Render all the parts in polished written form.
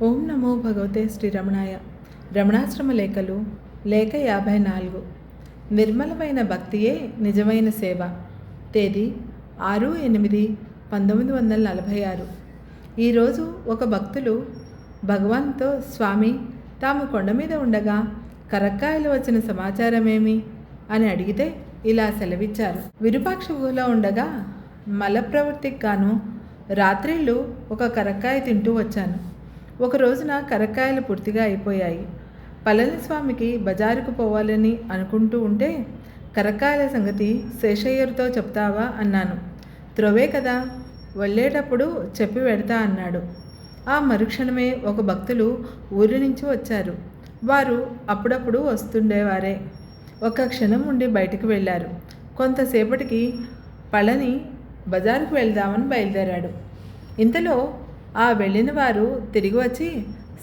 ఓం నమో భగవతే శ్రీరమణాయ. రమణాశ్రమ లేఖలు లేఖ 54. నిర్మలమైన భక్తియే నిజమైన సేవ. తేదీ 6/8/1946. ఈరోజు ఒక భక్తులు భగవాన్తో, స్వామి, తాము కొండ మీద ఉండగా కరక్కాయలు వచ్చిన సమాచారమేమి అని అడిగితే ఇలా సెలవిచ్చారు. విరూపాక్ష గుహలో ఉండగా మలప్రవృత్తికి గాను రాత్రిళ్ళు ఒక కరక్కాయ తింటూ వచ్చాను. ఒక రోజున కరక్కాయలు పూర్తిగా అయిపోయాయి. పళనిస్వామికి బజారుకు పోవాలని అనుకుంటూ ఉంటే, కరక్కాయల సంగతి శేషయ్యర్తో చెప్తావా అన్నాను. త్రోవే కదా, వెళ్ళేటప్పుడు చెప్పి వెడతా అన్నాడు. ఆ మరుక్షణమే ఒక భక్తులు ఊరి నుంచి వచ్చారు. వారు అప్పుడప్పుడు వస్తుండేవారే. ఒక్క క్షణం ఉండి బయటికి వెళ్ళారు. కొంతసేపటికి పళని బజారుకు వెళ్దామని బయలుదేరాడు. ఇంతలో ఆ వెళ్ళిన వారు తిరిగి వచ్చి,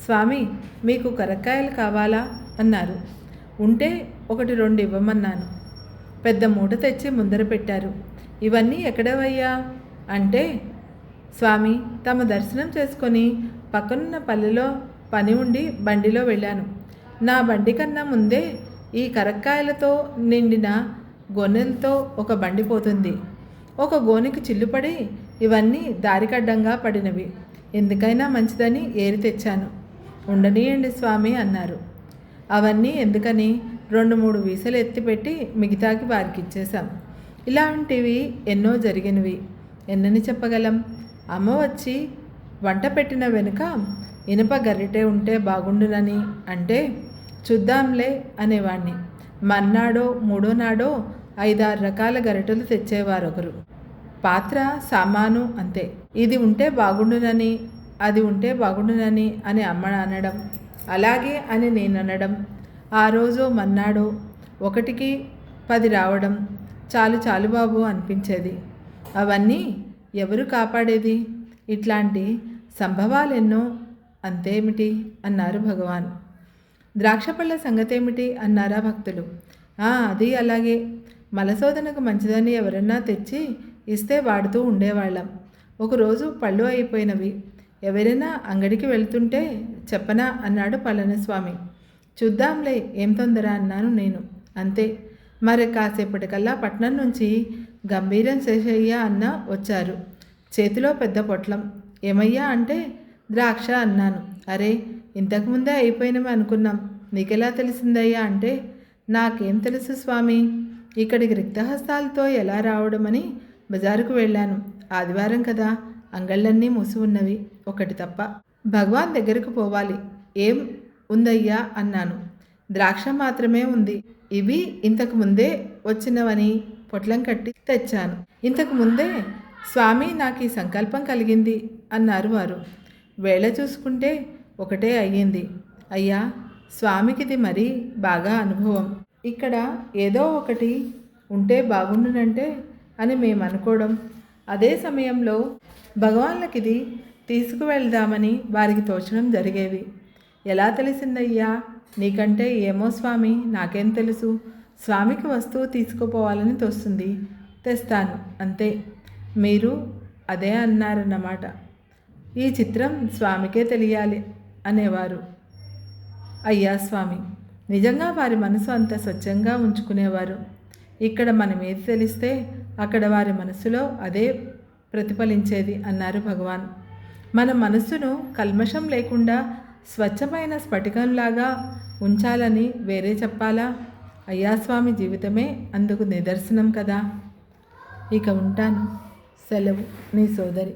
స్వామి, మీకు కరక్కాయలు కావాలా అన్నారు. ఉంటే 1-2 ఇవ్వమన్నాను. పెద్ద మూట తెచ్చి ముందర పెట్టారు. ఇవన్నీ ఎక్కడవయ్యా అంటే, స్వామి, తమ దర్శనం చేసుకొని పక్కనున్న పల్లెలో పని ఉండి బండిలో వెళ్ళాను. నా బండి కన్నా ముందే ఈ కరక్కాయలతో నిండిన గొన్నెలతో ఒక బండి పోతుంది. ఒక గోనికి చిల్లుపడి ఇవన్నీ దారికడ్డంగా పడినవి. ఎందుకైనా మంచిదని ఏరి తెచ్చాను. ఉండనీయండి స్వామి అన్నారు. అవన్నీ ఎందుకని 2-3 వీసలు ఎత్తిపెట్టి మిగతాకి వారికి ఇచ్చేశాం. ఇలాంటివి ఎన్నో జరిగినవి. ఎన్నని చెప్పగలం? అమ్మ వచ్చి వంట పెట్టిన వెనుక ఇనుప గరిటె ఉంటే బాగుండునని అంటే, చూద్దాంలే అనేవాణ్ణి. మర్నాడో 3వ నాడో 5-6 రకాల గరిటెలు తెచ్చేవారొకరు. పాత్ర సామాను అంతే. ఇది ఉంటే బాగుండునని, అది ఉంటే బాగుండునని అని అమ్మ అనడం, అలాగే అని నేను అనడం. ఆ రోజు మన్నాడో 1కి 10 రావడం చాలు చాలు బాబు అనిపించేది. అవన్నీ ఎవరు కాపాడేది? ఇట్లాంటి సంభవాలెన్నో. అంతేమిటి అన్నారు భగవాన్. ద్రాక్షపళ్ళ సంగతేమిటి అన్నారా భక్తులు. అది అలాగే. మలశోధనకు మంచిదని ఎవరన్నా తెచ్చి ఇస్తే వాడుతూ ఉండేవాళ్ళం. ఒకరోజు పళ్ళు అయిపోయినవి. ఎవరైనా అంగడికి వెళ్తుంటే చెప్పనా అన్నాడు పళనిస్వామి. చూద్దాంలే, ఏం తొందర అన్నాను నేను. అంతే. మరి కాసేపటికల్లా పట్నం నుంచి గంభీరం శేషయ్య అన్న వచ్చారు. చేతిలో పెద్ద పొట్లం. ఏమయ్యా అంటే, ద్రాక్ష అన్నాను. అరే, ఇంతకుముందే అయిపోయినవి అనుకున్నాం, నీకెలా తెలిసిందయ్యా అంటే, నాకేం తెలుసు స్వామి, ఇక్కడికి రిక్తహస్తాలతో ఎలా రావడమని బజారుకు వెళ్ళాను. ఆదివారం కదా, అంగళ్ళన్నీ మూసి ఉన్నవి, ఒకటి తప్ప. భగవాన్ దగ్గరకు పోవాలి. ఏం ఉందయ్యా అన్నాను. ద్రాక్ష మాత్రమే ఉంది. ఇవి ఇంతకు ముందే వచ్చినవని పొట్లం కట్టి తెచ్చాను. ఇంతకు ముందే స్వామి, నాకు ఈ సంకల్పం కలిగింది అన్నారు వారు. వేళ చూసుకుంటే 1 అయ్యింది. అయ్యా, స్వామికిది మరీ బాగా అనుభవం. ఇక్కడ ఏదో ఒకటి ఉంటే బాగుండునంటే అని మేము అనుకోవడం. అదే సమయంలో భగవాన్లకిది తీసుకువెళ్దామని వారికి తోచడం జరిగేవి. ఎలా తెలిసిందయ్యా నీకంటే? ఏమో స్వామి, నాకేం తెలుసు. స్వామికి వస్తువు తీసుకుపోవాలని తోస్తుంది, తెస్తాను, అంతే. మీరు అదే అన్నారన్నమాట. ఈ చిత్రం స్వామికే తెలియాలి అనేవారు. అయ్యా స్వామి, నిజంగా వారి మనసు అంత స్వచ్ఛంగా ఉంచుకునేవారు. ఇక్కడ మనం ఏది తెలిస్తే అక్కడ వారి మనసులో అదే ప్రతిఫలించేది అన్నారు భగవాన్. మన మనస్సును కల్మషం లేకుండా స్వచ్ఛమైన స్ఫటికంలాగా ఉంచాలని వేరే చెప్పాలా? అయ్యాస్వామి జీవితమే అందుకు నిదర్శనం కదా. ఇక ఉంటాను. సెలవు. నీ సోదరి.